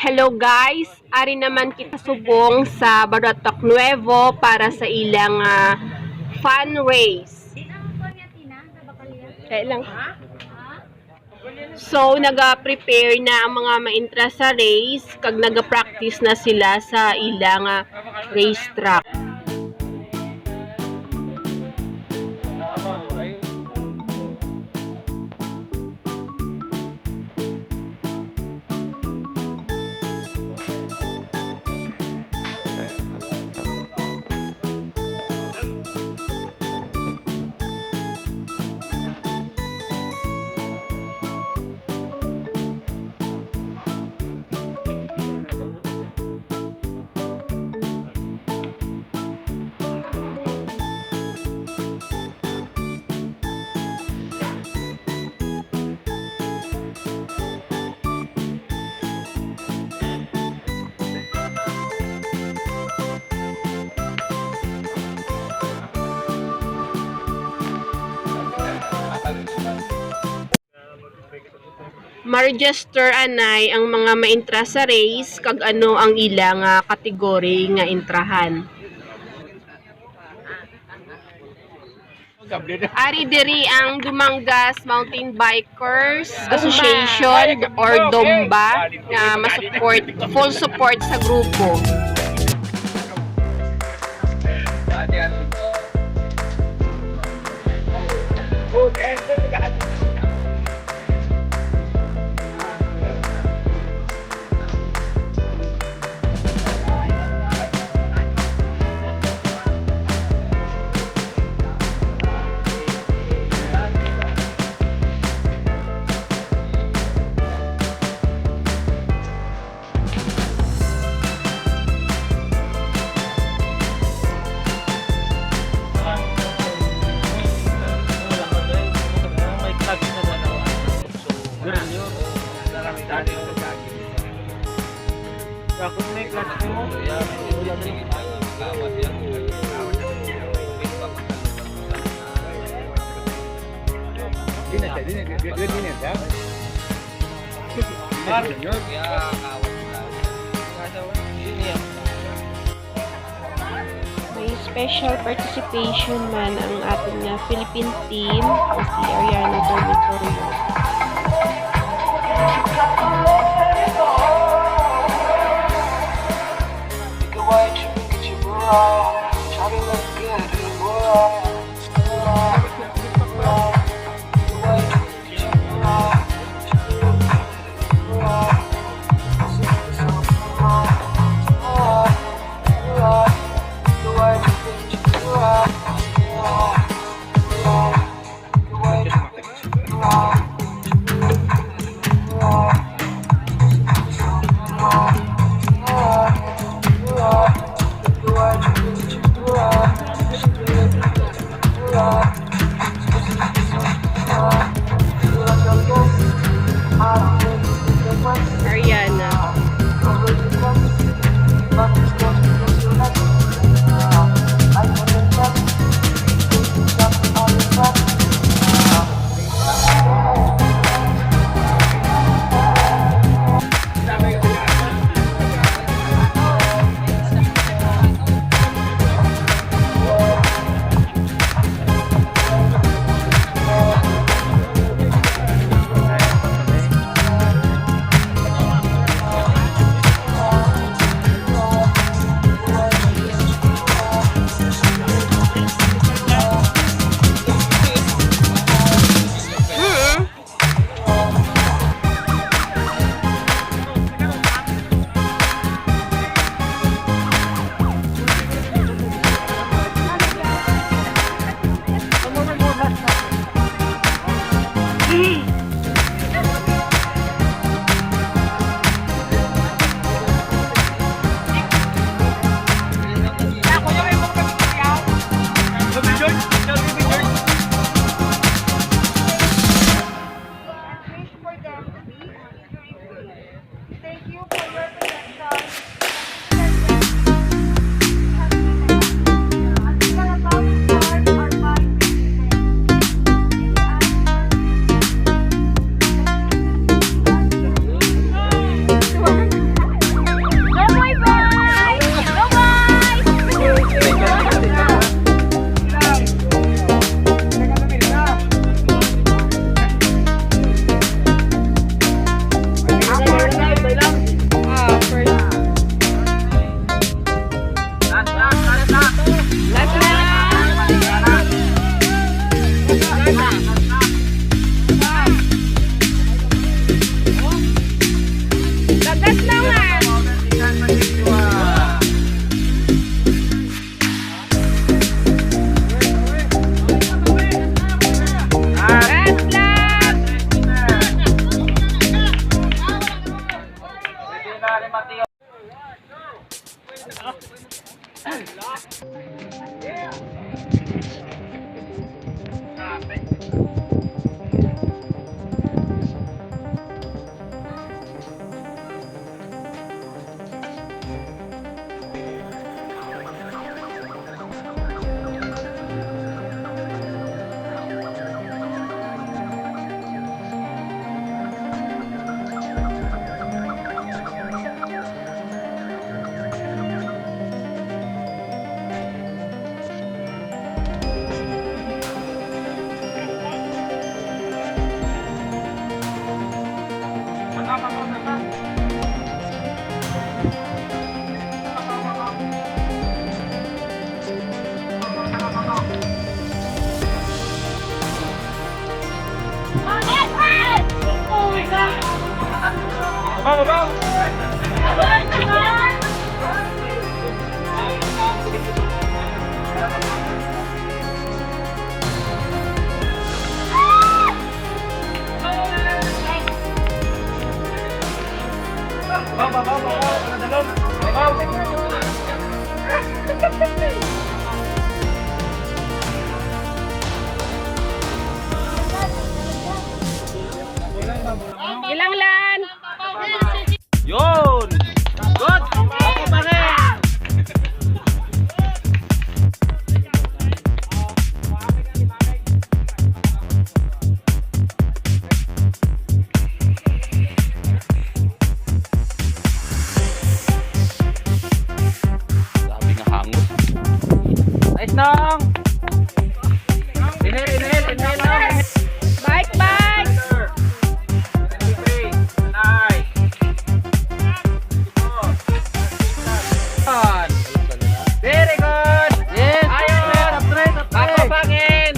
Hello guys, ari naman kita subong sa Baratok Nuevo para sa ilang fun race. Kaya lang. So, naga-prepare na ang mga maintra sa race kag naga-practice na sila sa ilang race track. Ma-register anay ang mga maintra sa race kag ano ang ilang kategory nga intrahan. Ari diri ang Dumangas Mountain Bikers Association or DOMBA na ma-support, full support sa grupo. May special participation man ang ating Philippine team o si Ariana Dormitorio. Ilang lan? Yun! Good! Ako pa rin! Sabi nga hangot. Nice nang! Inhale nang! Bike, bike! Very good! Yes! Ayun! Upgrade! Papapangin!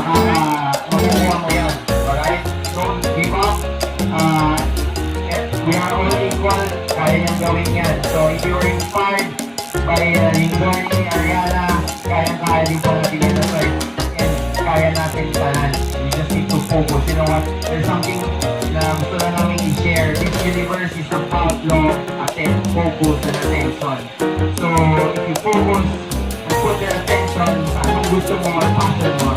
makukuha mo yan. Alright? Don't give up. We are all equal. Kaya niyang gawin yan. So if you're inspired by yung journey ni Ariana, kaya din po natin yan as well. And kaya natin tanan. We just need to focus. You know what? There's something na gusto na namin i-share. This universe is about law, focus, and attention. So if you focus, put your attention sa anong gusto mo at passion mo,